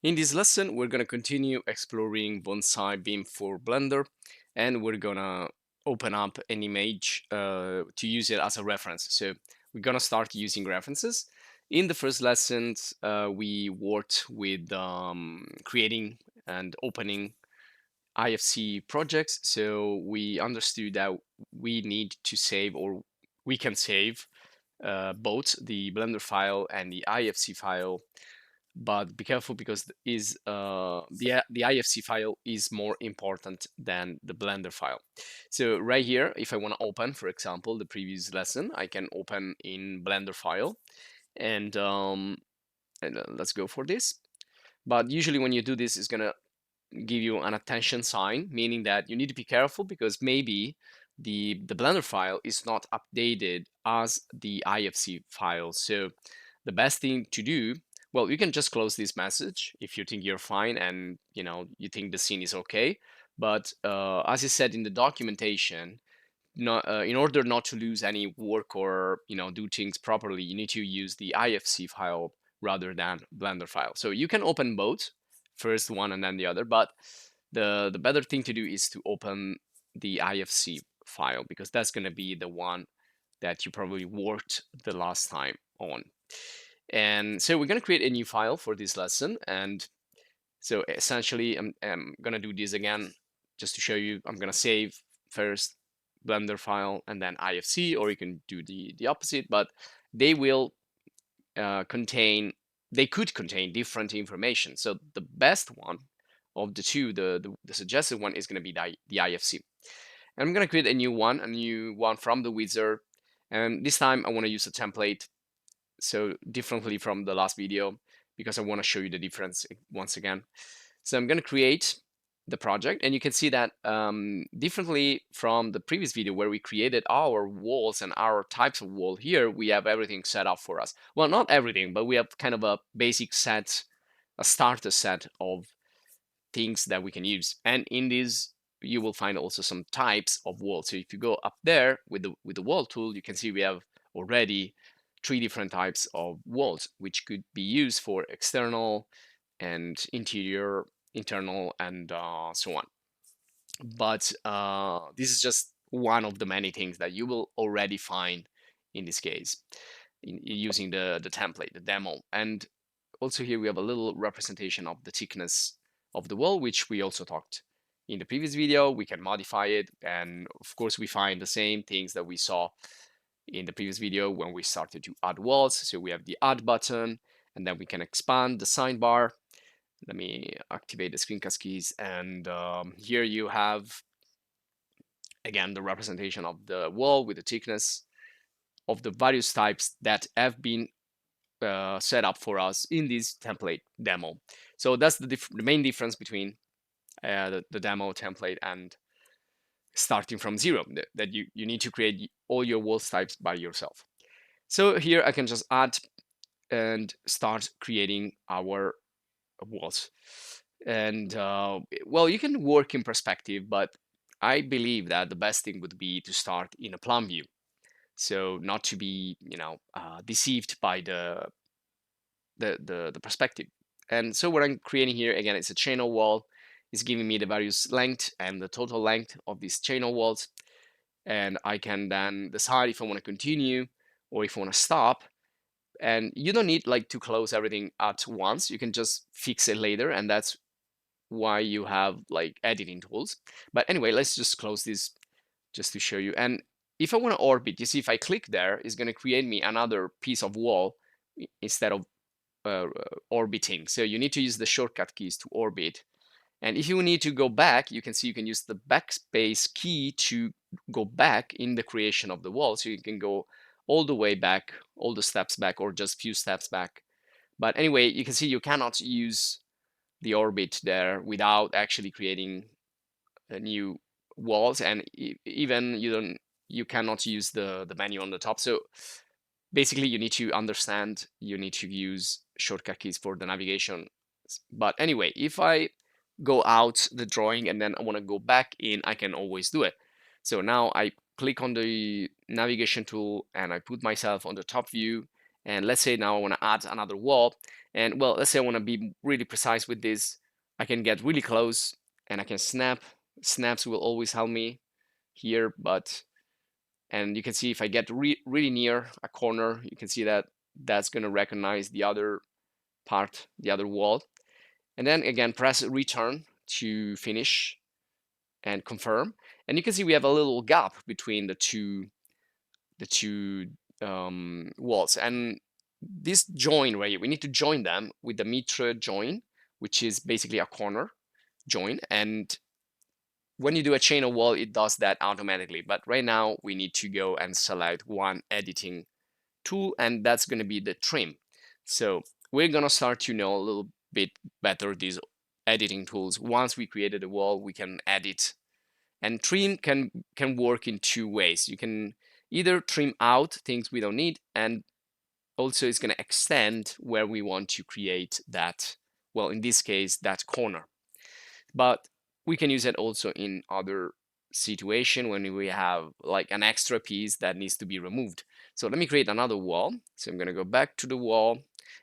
In this lesson, we're going to continue exploring Bonsai Beam for Blender, and we're going to open up an image to use it as a reference. So we're going to start using references. In the first lessons, we worked with creating and opening IFC projects. So we understood that we need to save, or we can save both the Blender file and the IFC file, but be careful because the IFC file is more important than the Blender file. So right here, if I want to open, for example, the previous lesson, I can open in Blender file, and let's go for this. But usually when you do this, it's gonna give you an attention sign, meaning that you need to be careful because maybe the Blender file is not updated as the IFC file. So the best thing to do, well, you can just close this message if you think you're fine and you think the scene is okay. But as I said in the documentation, in order not to lose any work or do things properly, you need to use the IFC file rather than Blender file. So you can open both, first one and then the other, but the better thing to do is to open the IFC file because that's going to be the one that you probably worked the last time on. And so we're going to create a new file for this lesson. And so essentially, I'm going to do this again just to show you. I'm going to save first Blender file and then IFC, or you can do the opposite, but they will they could contain different information. So the best one of the two, the suggested one, is going to be the IFC. And I'm going to create a new one from the wizard. And this time I want to use a template, so differently from the last video, because I want to show you the difference once again. So I'm going to create the project, and you can see that differently from the previous video where we created our walls and our types of wall, here we have everything set up for us. Well, not everything, but we have kind of a basic set, a starter set of things that we can use. And in this, you will find also some types of walls. So if you go up there with the wall tool, you can see we have already 3 different types of walls, which could be used for external and interior, internal, and so on. But this is just one of the many things that you will already find in this case using the template, the demo. And also here we have a little representation of the thickness of the wall, which we also talked in the previous video. We can modify it, and of course we find the same things that we saw in the previous video when we started to add walls. So we have the add button, and then we can expand the sidebar. Let me activate the screencast keys, and here you have again the representation of the wall with the thickness of the various types that have been set up for us in this template demo. So that's the main difference between the demo template and starting from zero, that you need to create all your walls types by yourself. So here I can just add and start creating our walls. And well, you can work in perspective, but I believe that the best thing would be to start in a plan view. So not to be, deceived by the perspective. And so what I'm creating here, again, it's a channel wall. It's giving me the various length and the total length of these channel walls. And I can then decide if I want to continue or if I want to stop. And you don't need like to close everything at once. You can just fix it later. And that's why you have like editing tools. But anyway, let's just close this just to show you. And if I want to orbit, you see if I click there, it's going to create me another piece of wall instead of orbiting. So you need to use the shortcut keys to orbit. And if you need to go back, you can see you can use the backspace key to go back in the creation of the wall. So you can go all the way back, all the steps back, or just few steps back. But anyway, you can see you cannot use the orbit there without actually creating new walls, and even you cannot use the menu on the top. So basically you need to understand, you need to use shortcut keys for the navigation. But anyway, if I go out the drawing and then I want to go back in, I can always do it. So now I click on the navigation tool and I put myself on the top view, And let's say now I want to add another wall. And well, let's say I want to be really precise with this. I can get really close and I can snap. Snaps will always help me here, and you can see if I get really near a corner, you can see that that's going to recognize the other part, the other wall. And then again, press return to finish and confirm. And you can see we have a little gap between the two walls. And this join right here, we need to join them with the metre join, which is basically a corner join. And when you do a chain of wall, it does that automatically. But right now we need to go and select one editing tool, and that's going to be the trim. So we're going to start to know a little bit better these editing tools. Once we created a wall, we can edit. And trim can work in two ways. You can either trim out things we don't need, and also it's going to extend where we want to create that, well, in this case, that corner. But we can use it also in other situation when we have like an extra piece that needs to be removed. So let me create another wall. So I'm going to go back to the wall.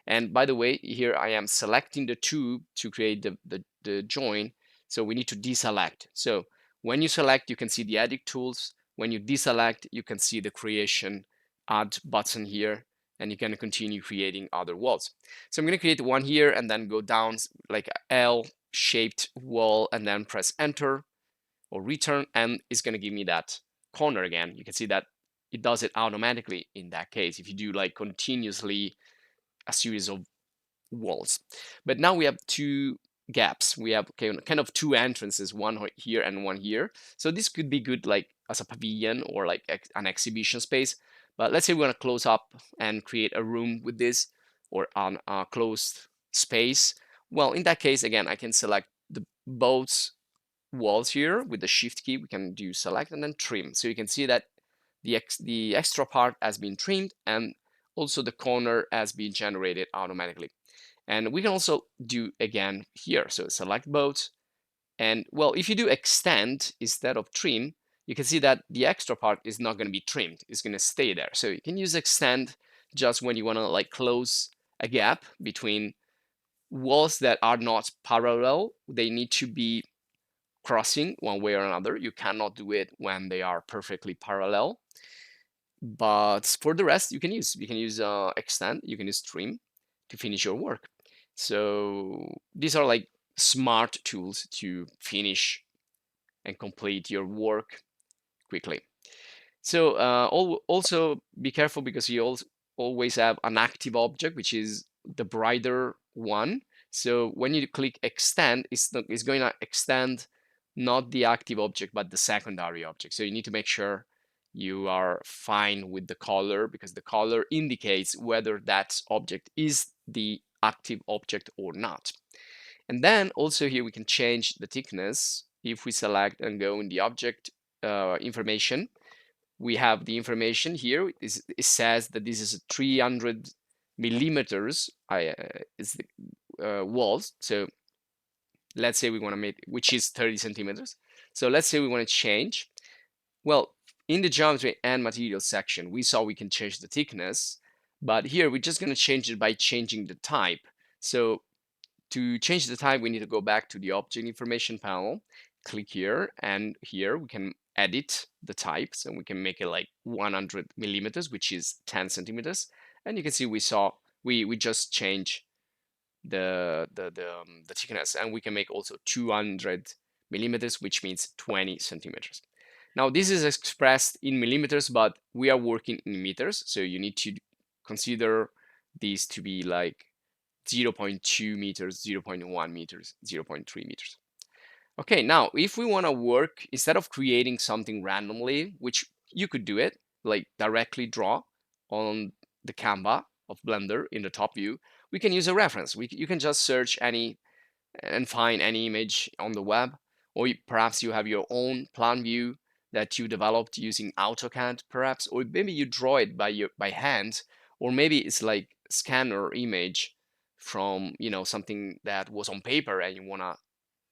And by the way, here I am selecting the tube to create the join. So we need to deselect. So when you select, you can see the edit tools. When you deselect, you can see the creation add button here, and you can continue creating other walls. So I'm going to create one here and then go down like L shaped wall and then press enter or return, and it's going to give me that corner again. You can see that it does it automatically in that case if you do like continuously a series of walls. But now we have two gaps. We have kind of two entrances, one here and one here. So this could be good like as a pavilion or like an exhibition space. But let's say we want to close up and create a room with this, or on a closed space. Well, in that case, again, I can select the both walls here with the shift key. We can do select and then trim. So you can see that the extra part has been trimmed, and also the corner has been generated automatically. And we can also do again here. So select both. And well, if you do extend instead of trim, you can see that the extra part is not going to be trimmed. It's going to stay there. So you can use extend just when you want to like close a gap between walls that are not parallel. They need to be crossing one way or another. You cannot do it when they are perfectly parallel. But for the rest, you can use extend, you can use trim to finish your work. So these are like smart tools to finish and complete your work quickly. So also be careful because you always have an active object, which is the brighter one. So when you click extend, it's going to extend not the active object, but the secondary object. So you need to make sure you are fine with the color, because the color indicates whether that object is the active object or not. And then also here we can change the thickness. If we select and go in the object information, we have the information here. It says that this is 300 millimeters is the walls. So let's say we want to make, which is 30 centimeters. So let's say we want to change. Well, in the geometry and materials section, we saw we can change the thickness, but here we're just going to change it by changing the type. So to change the type, we need to go back to the object information panel, click here, and here we can edit the types, and we can make it like 100 millimeters, which is 10 centimeters. And you can see we just change the thickness, and we can make also 200 millimeters, which means 20 centimeters. Now this is expressed in millimeters, but we are working in meters, so you need to consider these to be like 0.2 meters, 0.1 meters, 0.3 meters. Okay, now if we want to work, instead of creating something randomly, which you could do it, like directly draw on the Canva of Blender in the top view, we can use a reference. You can just search any and find any image on the web, or perhaps you have your own plan view that you developed using AutoCAD, perhaps, or maybe you draw it by hand, or maybe it's like scanner image from something that was on paper and you want to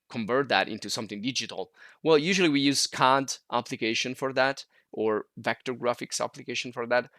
convert that into something digital. Well, usually we use CAD application for that, or vector graphics application for that.